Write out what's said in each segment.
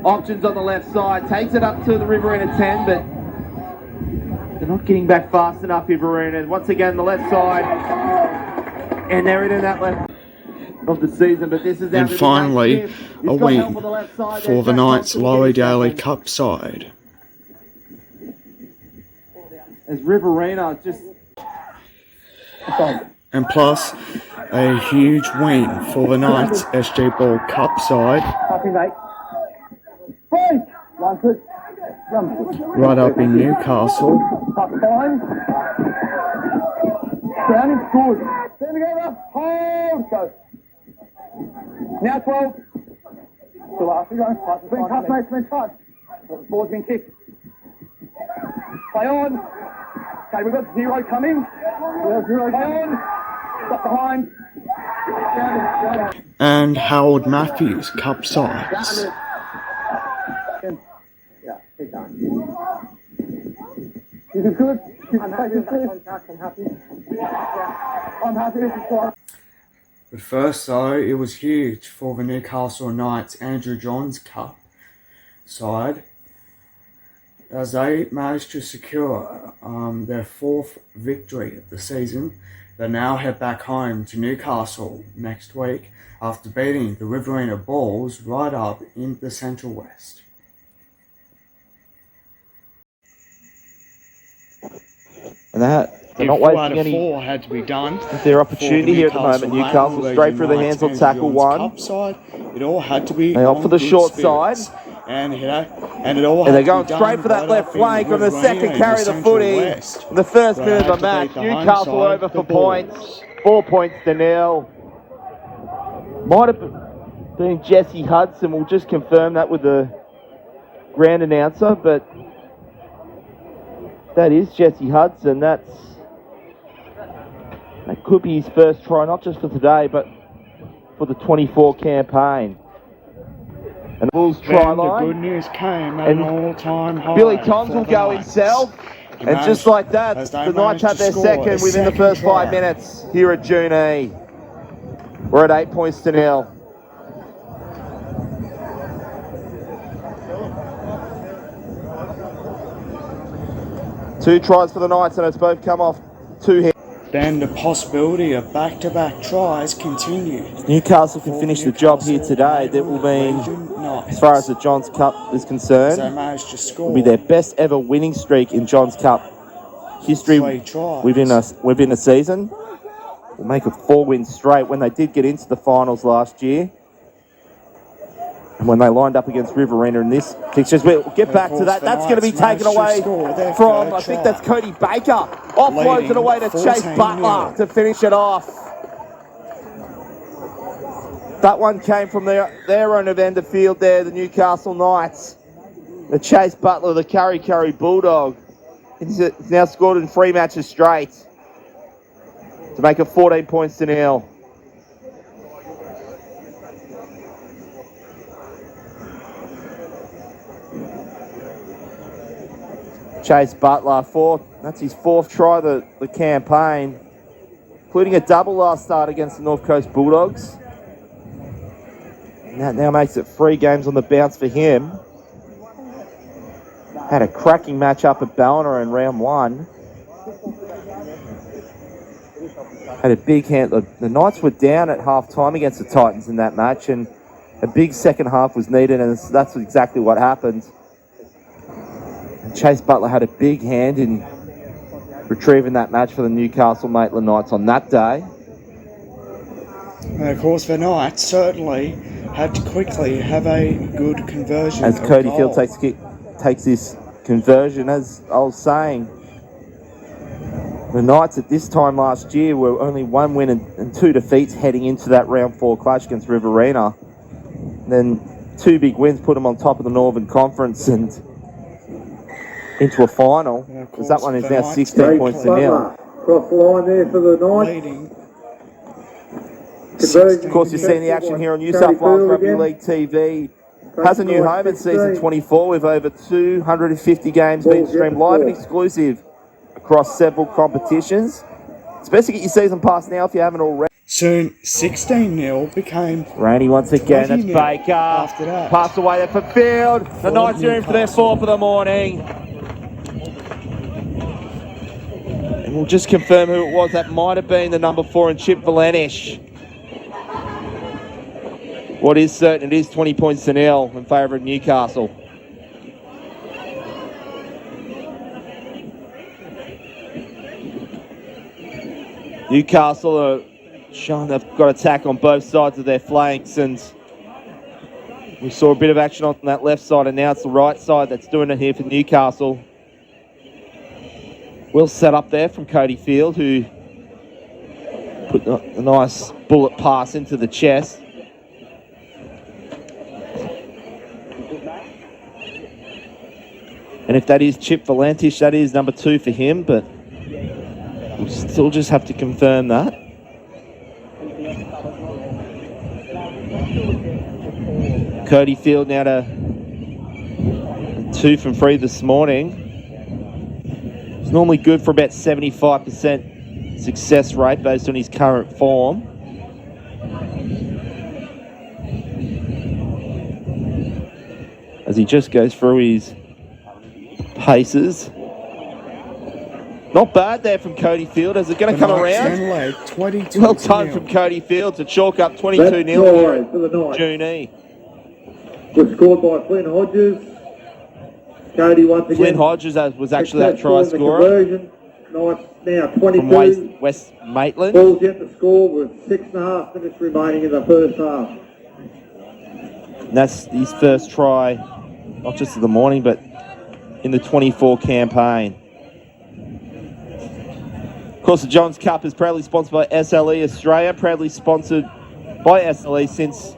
Options on the left side. Takes it up to the Riverina 10, but they're not getting back fast enough, Riverina. Once again, the left side. And they're in that left of the season, but this is and finally a win for the Knights Laurie Daley Cup side. As Riverina just... And plus a huge win for the Knights SG Ball Cup side. Right up in Newcastle. Down is good. Stand together. Hold. Go. Now 12. Still after going. It's been tough, mate. It's been tough. The ball's been kicked. Play on. Okay, we've got 0 coming. Play on. Stop behind. And Howard Matthews Cup sides. Yeah, keep going. This is good. I'm happy. I'm happy with the squad. But first though, it was huge for the Newcastle Knights Andrew Johns Cup side, as they managed to secure their 4th victory of the season. They now head back home to Newcastle next week after beating the Riverina Bulls right up in the Central West. And they're not wasting any. 4 had to be done. Their opportunity here at the moment. Newcastle straight through the hands on tackle 1. Side, it all had to be. They opt for the short side. And it all. And they're going straight for that left flank on the second carry of the footy. In the first minute of the match, Newcastle over for points. 4 points to 0. Might have been Jesse Hudson. We'll just confirm that with the ground announcer, but that is Jesse Hudson. That could be his first try, not just for today, but for the 24 campaign. And the Bulls try line. The good news came at an all-time high. Billy Toms will go himself. And just like that, the Knights had their second within the first 5 minutes here at Junee. We're at 8 points to 0. Two tries for the Knights, and it's both come off 2 hits. Then the possibility of back-to-back tries continues. Newcastle can finish the job here today. That will mean, as far as the Johns Cup is concerned, will be their best ever winning streak in Johns Cup history within a season. Will make it 4 wins straight when they did get into the finals last year. And when they lined up against Riverina in this fixture, we'll get back to that. That's going to be taken away from, I think that's Cody Baker. Offloads it away to Chase Butler to finish it off. That one came from their own end of field there, the Newcastle Knights. The Chase Butler, the Curry Bulldog. He's now scored in 3 matches straight to make it 14 points to 0. Chase Butler, that's his 4th try of the campaign, including a double last start against the North Coast Bulldogs. And that now makes it 3 games on the bounce for him. Had a cracking match up at Ballina in round 1. Had a big hand. The Knights were down at half-time against the Titans in that match, and a big second half was needed, and that's exactly what happened. Chase Butler had a big hand in retrieving that match for the Newcastle Maitland Knights on that day. And of course, the Knights certainly had to quickly have a good conversion. As Cody Field takes this conversion, as I was saying, the Knights at this time last year were only 1 win and 2 defeats heading into that round 4 clash against Riverina. Then 2 big wins put them on top of the Northern Conference and into a final, because that one is now 16 points to 0. Cross the line there for the Knights. Of course, you're seeing the action here on New South Wales Rugby League TV. Has a new home in season 24 with over 250 games being streamed live and exclusive across several competitions. It's best to get your season pass now if you haven't already. Soon 16-0 became Rainey once again, that's 20-0 Baker. after that. Pass away there for field. The Knights are in for their fourth of the morning. And we'll just confirm who it was. That might have been the number 4 in Chip Valenish. What is certain, it is 20 points to nil in favour of Newcastle. Newcastle are showing they've got attack on both sides of their flanks, and we saw a bit of action on that left side, and now it's the right side that's doing it here for Newcastle. Well set up there from Cody Field, who put a nice bullet pass into the chest. And if that is Chip Valentish, that is number 2 for him, but we'll still just have to confirm that. Cody Field now to 2 from 3 this morning. He's normally good for about 75% success rate based on his current form. As he just goes through his paces. Not bad there from Cody Field. Is it going to come around? Well done from Cody Field to chalk up 22-0 for the Knights. Junee. Was scored by Flynn Hodges. Cody once again. Flynn Hodges was actually that try scorer. Conversion. Knights now 22. From West Maitland. Ball's yet to score with 6.5 minutes remaining in the first half. And that's his first try, not just of the morning, but in the 24 campaign. Of course, the Johns Cup is proudly sponsored by SLE Australia, proudly sponsored by SLE since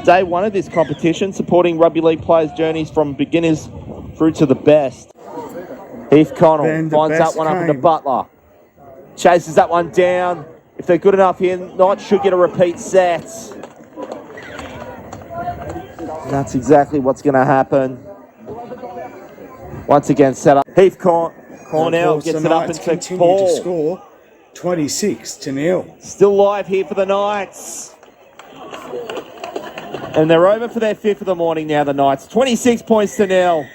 day one of this competition, supporting rugby league players' journeys from beginners through to the best. Heath Connell finds that one up into Butler. Chases that one down. If they're good enough here, Knights should get a repeat set. That's exactly what's going to happen. Once again, set up. Heath Cornell gets it up into Paul. To score 26-0. Still live here for the Knights. And they're over for their 5th of the morning now, the Knights. 26 points to nil.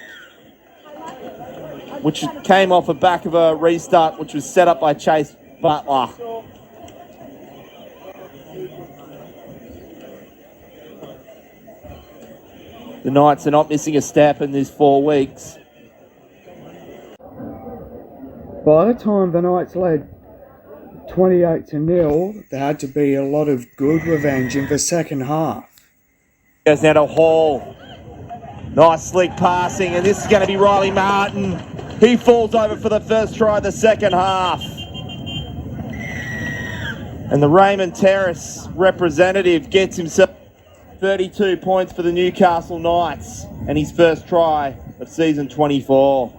Which came off the back of a restart, which was set up by Chase Butler. The Knights are not missing a step in these 4 weeks. By the time the Knights led 28-0, there had to be a lot of good revenge in the second half. Goes now to Hall. Nice slick passing, and this is going to be Riley Martin. He falls over for the first try of the second half. And the Raymond Terrace representative gets himself 32 points for the Newcastle Knights and his first try of season 24.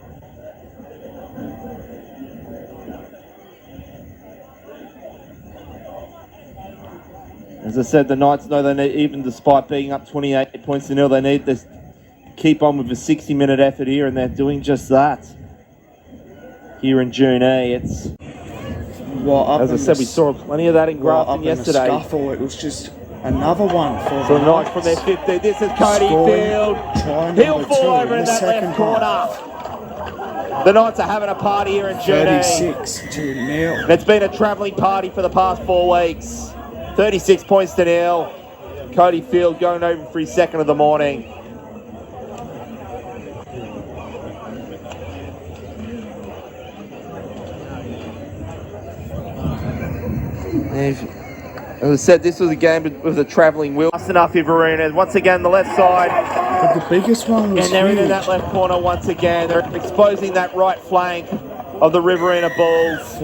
As I said, the Knights know they need, even despite being up 28 points to nil, they need to keep on with a 60-minute effort here, and they're doing just that. Here in Junee, it's... Well, as I said, we saw plenty of that in Grafton yesterday. Scuffle, it was just another one for the Knights from their 50. This is Cody Field. He'll fall over in that left corner. The Knights are having a party here in Junee. 36-0. It's been a travelling party for the past 4 weeks. 36 points to nil. Cody Field going over for his 2nd of the morning. As I said, this was a game with a travelling wheel. That's enough here, Varuna. Once again, the left side. But the biggest one was and they're in that left corner once again. They're exposing that right flank of the Riverina Bulls.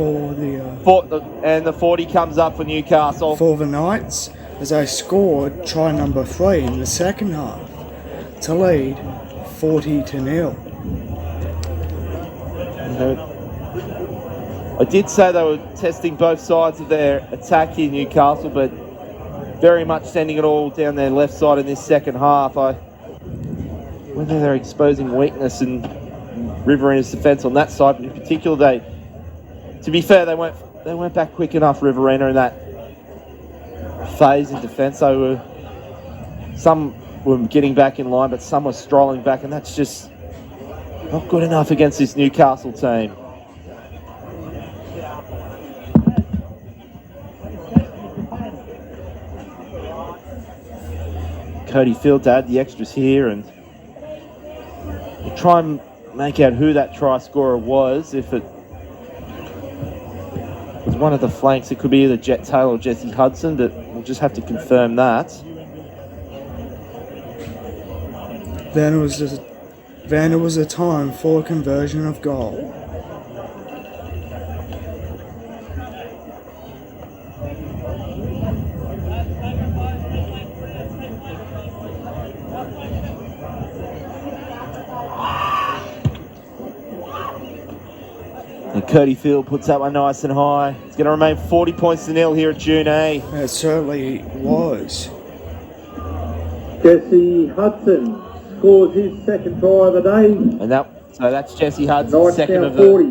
And the 40 comes up for Newcastle. For the Knights, as they scored try number 3 in the second half to lead 40-0. I did say they were testing both sides of their attack here, Newcastle, but very much sending it all down their left side in this second half. Whether they're exposing weakness in Riverina's defence on that side, in particular, to be fair, they weren't back quick enough, Riverina, in that phase in defence. Some were getting back in line, but some were strolling back, and that's just not good enough against this Newcastle team. Cody Field to add the extras here, and we'll try and make out who that try scorer was. If it was one of the flanks, it could be either Jet Taylor or Jesse Hudson, but we'll just have to confirm that. Then it was a time for a conversion of goal. And Cody Field puts that one nice and high. It's going to remain 40 points to nil here at June A. It certainly was. Jesse Hudson scores his second try of the day. And that's Jesse Hudson, Knights second now of 40.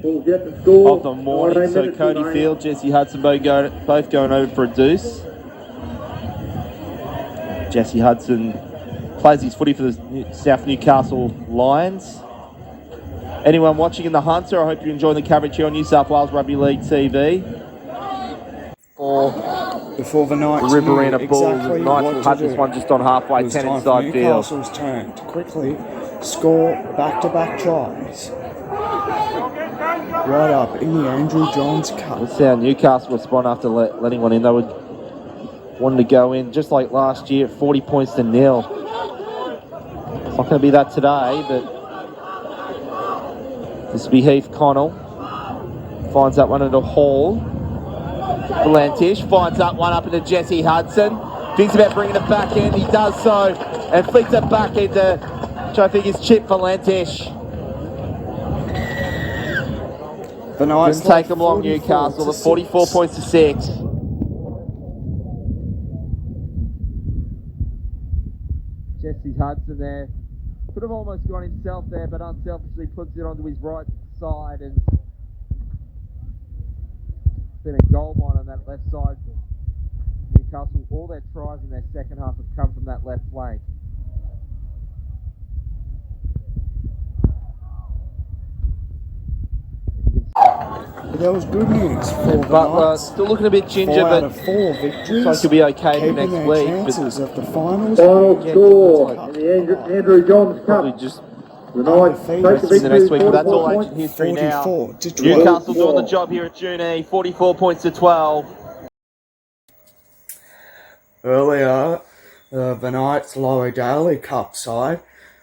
Ball's yet to score. the morning. 19 So minutes Cody remaining. Field, Jesse Hudson both going over for a deuce. Jesse Hudson plays his footy for the South Newcastle Lions. Anyone watching in the Hunter, I hope you enjoy the coverage here on New South Wales Rugby League TV. Before the Knights Riverina knew Bulls, exactly Knights what will to have do. this one just on halfway, It was 10 time inside for field. Newcastle's turn to quickly score back-to-back tries. Right up in the Andrew Johns Cup. Let's see how Newcastle respond after letting one in. They wanted to go in just like last year at 40 points to nil. It's not going to be that today, but this will be Heath Connell. Finds that one into Hall. Valantish finds that one up into Jesse Hudson. Thinks about bringing it back in. He does so. And flicks it back into, which I think is Chip Valantish. The Knights Didn't take them long, Newcastle. The 44 points to 6. Jesse Hudson there. Could have almost gone himself there, but unselfishly puts it onto his right side, and been a goal line on that left side. Newcastle, all their tries in their second half have come from that left flank. There was good news for the Butler Knights. still looking a bit ginger, 4 out but of 4 victories. looks like he'll be okay for keeping next their week. chances of the finals. Final Yeah, score it's in the Andrew Johns probably Cup. just The Knights take the in the victory next week, but that's all 44 ancient points. history now. 44 to 12. Newcastle doing the job here at June E, 44 points to 12. Earlier, the Knights Laurie Daley Cup side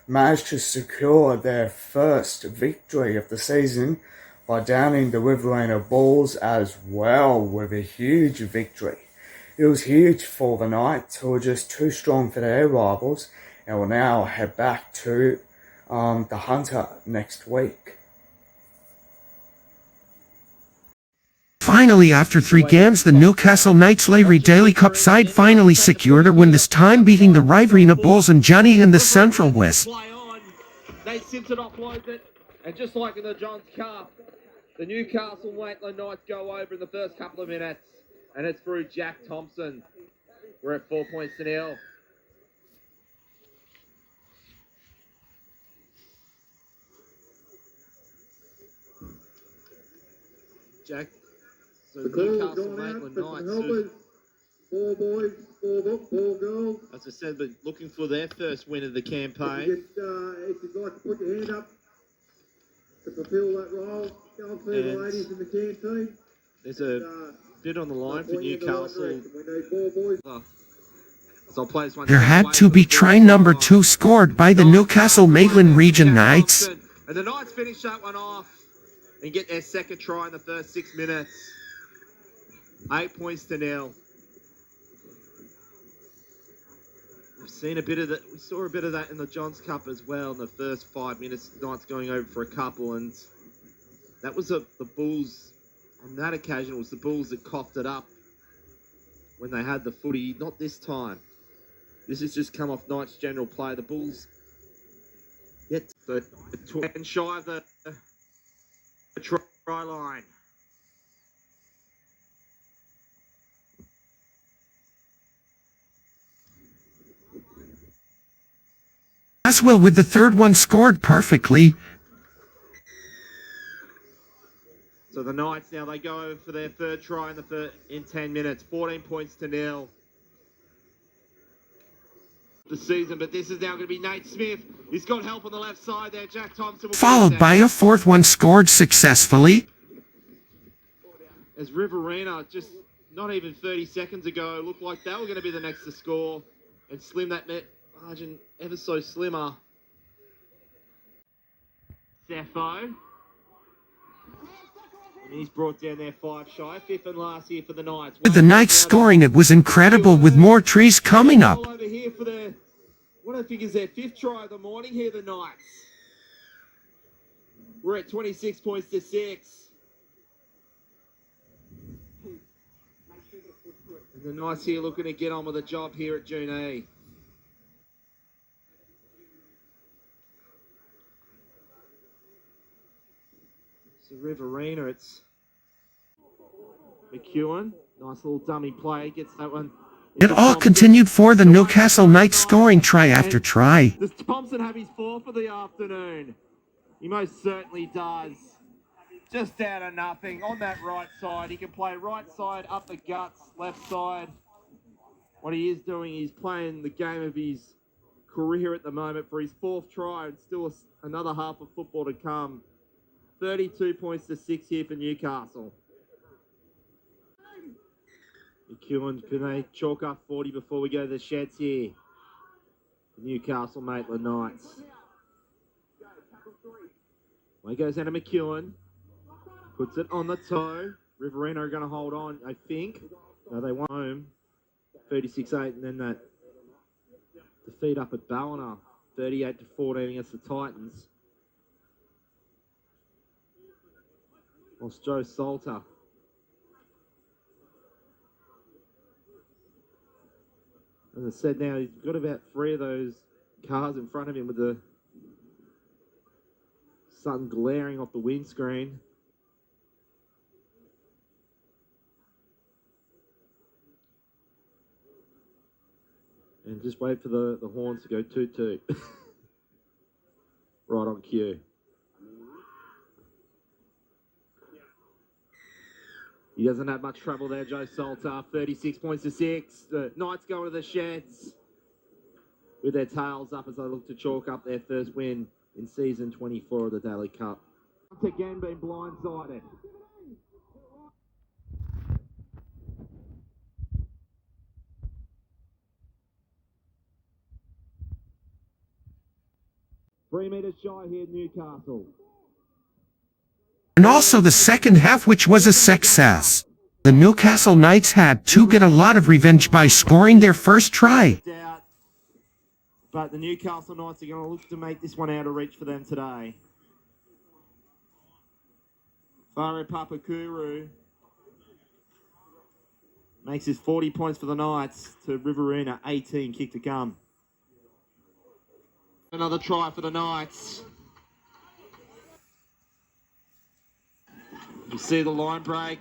managed to secure their first victory of the season by downing the Riverina Bulls as well with a huge victory. It was huge for the Knights, who were just too strong for their rivals, and will now head back to the Hunter next week. Finally, after 3 games, the Newcastle Knights Laurie Daley Cup side finally secured a win, this time beating the Riverina Bulls and Johnny in the Central West. They Simpson offloads it, and just like in the Johns Cup, the Newcastle Maitland Knights go over in the first couple of minutes, and it's through Jack Thompson. We're at 4 points to nil. Jack, so The call Newcastle gone out Maitland for Knights, the Helpers. 4 boys, 4 girls. as I said, but looking for their first win of the campaign. If you'd like to put your hand up to fulfil that role, go and see the And ladies in the canteen. There's a bid on the line for Point you in the right Newcastle. direction. We need 4 boys. So I'll play this one There had to be try number 2 scored by the Newcastle Maitland Region Knights. And the Knights finish that one off and get their second try in the first 6 minutes. 8 points to nil. We've seen a bit of that. We saw a bit of that in the Johns Cup as well in the first 5 minutes. Knights going over for a couple, and that was the Bulls. On that occasion, it was the Bulls that coughed it up when they had the footy. Not this time. This has just come off Knights' general play. The Bulls yet and shy of the try line. Aswell with the third one scored perfectly. So the Knights now, they go over for their third try in 10 minutes. 14 points to nil. The season, but this is now going to be Nate Smith. He's got help on the left side there. Jack Thompson will Followed by a fourth one scored successfully. As Riverina, just not even 30 seconds ago, looked like they were going to be the next to score and slim that net margin ever so slimmer. Cepho. And he's brought down their 5 shy, 5th and last here for the Knights. With the Knights scoring, it was incredible with more trees coming up. All over here for their, what I think is their 5th try of the morning here, the Knights. We're at 26 points to 6. And the Knights here looking to get on with the job here at June E. So Riverina, it's McEwen. Nice little dummy play, gets that one. It all continued for the Newcastle Knights scoring try after try. Does Thompson have his 4th of the afternoon? He most certainly does. Just out of nothing on that right side. He can play right side, up the guts, left side. What he is doing, he's playing the game of his career at the moment for his 4th try and still another half of football to come. 32 points to 6 here for Newcastle. McEwen, can they chalk up 40 before we go to the sheds here? Newcastle Maitland Knights. Away goes out of McEwen. Puts it on the toe. Riverina are going to hold on, I think. No, they won home. 36-8, and then that defeat up at Ballina. 38-14 against the Titans. Lost Joe Salter. As I said now, he's got about 3 of those cars in front of him with the sun glaring off the windscreen. And just wait for the horns to go toot toot. Right on cue. He doesn't have much trouble there, Joe Salter. 36 points to 6. The Knights go to the sheds with their tails up as they look to chalk up their first win in season 24 of the Daley Cup. Once again been blindsided. Three metres shy here, Newcastle. And also the second half, which was a success. The Newcastle Knights had to get a lot of revenge by scoring their first try. But the Newcastle Knights are going to look to make this one out of reach for them today. Faru Papakuru makes his 40 points for the Knights to Riverina, 18 kick to come. Another try for the Knights. You see the line break.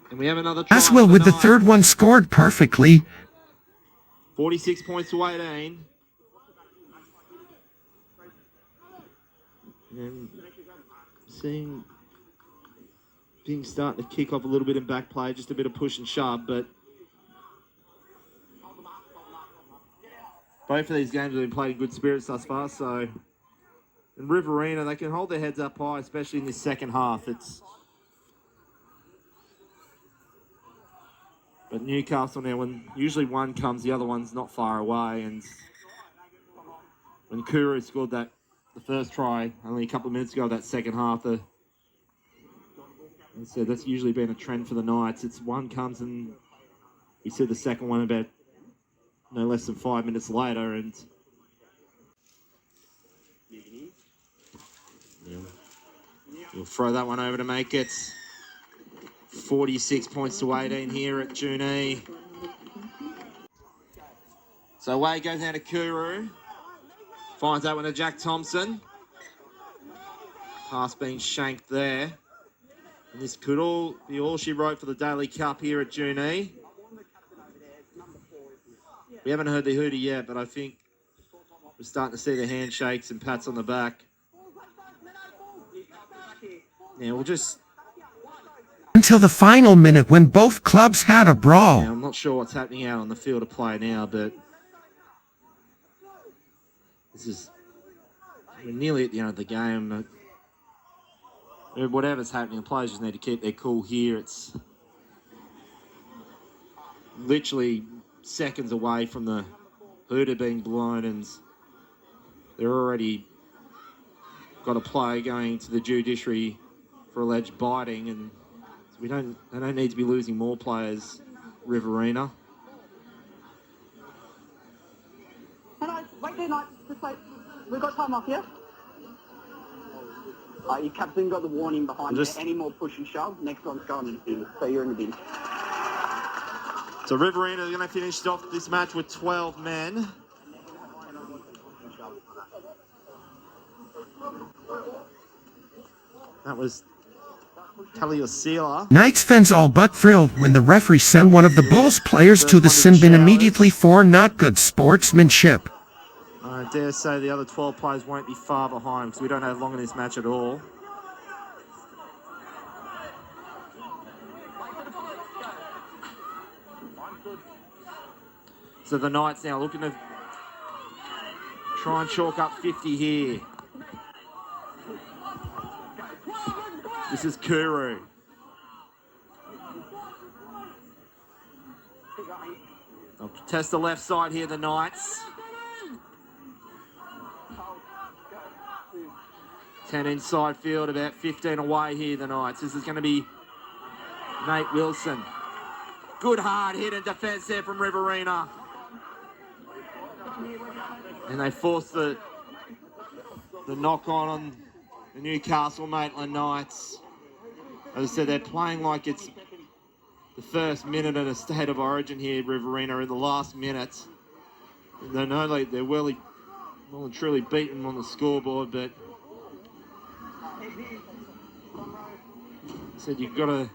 And we have another try. Aswell with the third one scored perfectly. 46 points to 18. And seeing things starting to kick off a little bit in back play, just a bit of push and shove, but both of these games have been played in good spirits thus far, so in Riverina, they can hold their heads up high, especially in this second half. But Newcastle now, when usually one comes, the other one's not far away. And when Kuru scored the first try only a couple of minutes ago of that second half, as I said, that's usually been a trend for the Knights. It's one comes and we see the second one about no less than 5 minutes later, and we'll throw that one over to make it 46 points to 18 here at June E. So away goes out to Kuru. Finds that one to Jack Thompson. Pass being shanked there. And this could all be all she wrote for the Daley Cup here at June E. We haven't heard the hooter yet, but I think we're starting to see the handshakes and pats on the back. Yeah, we'll just... Until the final minute when both clubs had a brawl. Yeah, I'm not sure what's happening out on the field of play now, but this is... We're nearly at the end of the game. Whatever's happening, the players just need to keep their cool here. It's literally seconds away from the hooter being blown, and they're already got a player going to the judiciary for alleged biting, and they don't need to be losing more players, Riverina. Wait there, Knight. Just wait. We've got time off, yeah? Your captain got the warning behind you. Any more push and shove, next one's going in the bin. So you're in the bin. So Riverina are going to finish off this match with 12 men. That was Taliosila. Knights fans all but thrilled when the referee sent one of the Bulls players to the sin bin immediately for not good sportsmanship. I dare say the other 12 players won't be far behind because we don't have long in this match at all. So the Knights now looking to try and chalk up 50 here. This is Kuru. They'll test the left side here, the Knights. 10 inside field, about 15 away here, the Knights. This is going to be Nate Wilson. Good hard hit and defence there from Riverina. And they force the knock on the Newcastle Maitland Knights. As I said, they're playing like it's the first minute of a state of origin here, Riverina, in the last minute. And they know they're well and truly beaten on the scoreboard, but said you've got to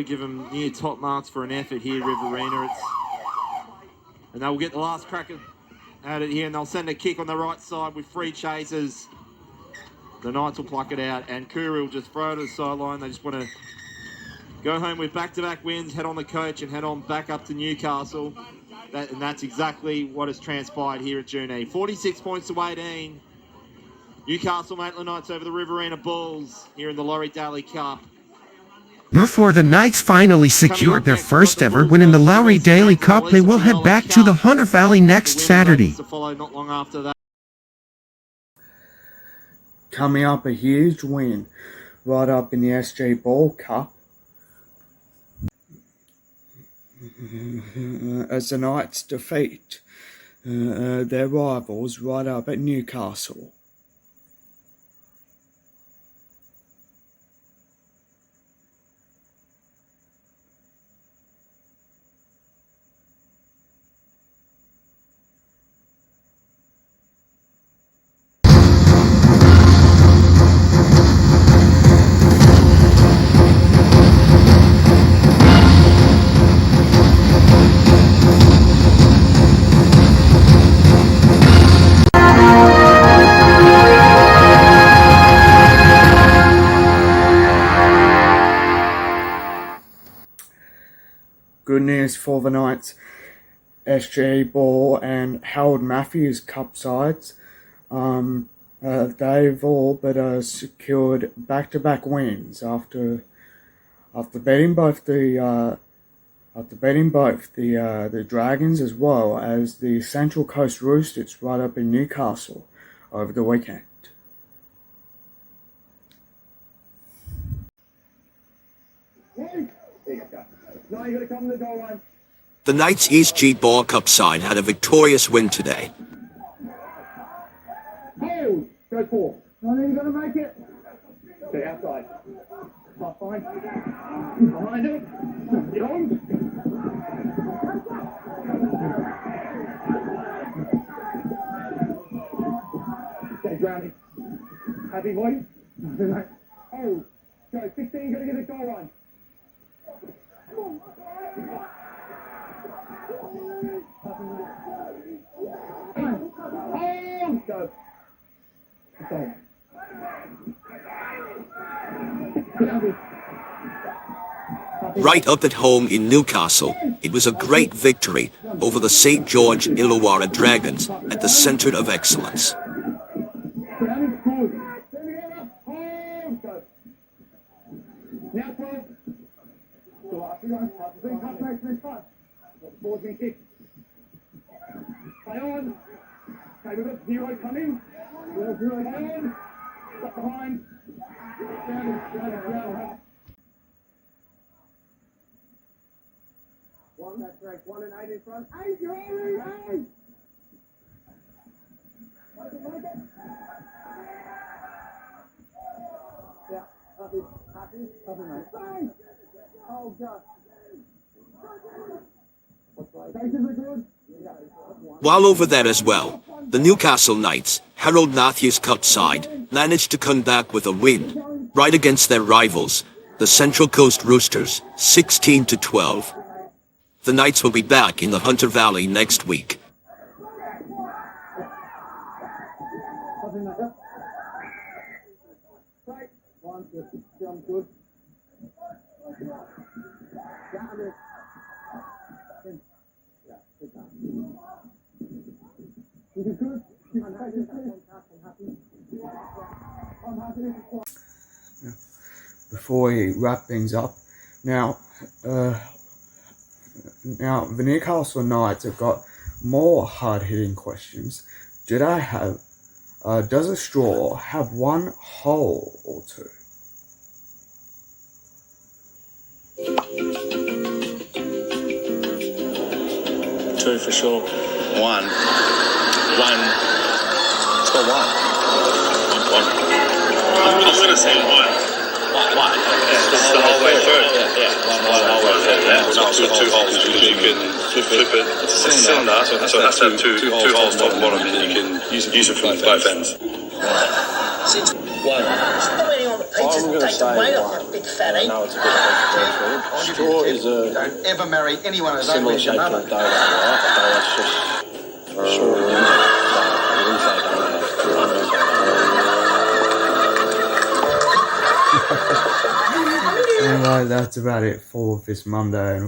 give them near top marks for an effort here, Riverina. And they'll get the last crack at it here, and they'll send a kick on the right side with free chasers. The Knights will pluck it out, and Kuru will just throw it to the sideline. They just want to go home with back-to-back wins, head on the coach, and head on back up to Newcastle. And that's exactly what has transpired here at Junee. 46 points to 18. Newcastle Maitland Knights over the Riverina Bulls here in the Laurie Daley Cup. Before the Knights finally secured their first ever win in the Laurie Daley Cup, they will head back to the Hunter Valley next Saturday. Coming up, a huge win right up in the SG Ball Cup as the Knights defeat their rivals right up at Newcastle. Good news for the Knights, SG Ball and Howard Matthews Cup sides. They've all but secured back-to-back wins after beating both the Dragons as well as the Central Coast Roosters right up in Newcastle over the weekend. The Knights SG Ball Cup side had a victorious win today. Hold! Go four. Not even going to make it. Stay outside. Half fine. Behind it. Get on. Okay, grounding. Happy boy? Hold. Go. 16, got to get a goal line. Right up at home in Newcastle, it was a great victory over the St. George Illawarra Dragons at the Centre of Excellence. Now 12. Still after going. Ball's been kicked. Play on. Okay, we've got 0 coming. 0, play on. Stop behind. Down. 1, that's right. 1 and 8 in front. 8, you're already 8. Yeah, happy, mate. Oh, God. While over there as well, the Newcastle Knights, Harold Matthews Cup side, managed to come back with a win, right against their rivals, the Central Coast Roosters, 16-12. The Knights will be back in the Hunter Valley next week. Before we wrap things up, now the Newcastle Knights have got more hard-hitting questions. Does a straw have one hole or two? Two for sure. One. It's got one. I'm going to say one. One. Yeah, this is the whole way through. Yeah. One whole way through. Yeah. No, it's got two holes. You can flip it. It's a cylinder, so it has to have two holes top and bottom, and you can use it from both ends. One. I'm going to say one. Big fatty. No, it's a bit controversial. Straw is a Don't ever marry anyone who's similar ugly as shape your to a mother. donut, right? So that's just short and I wouldn't say donut. Anyway, that's about it for this Monday.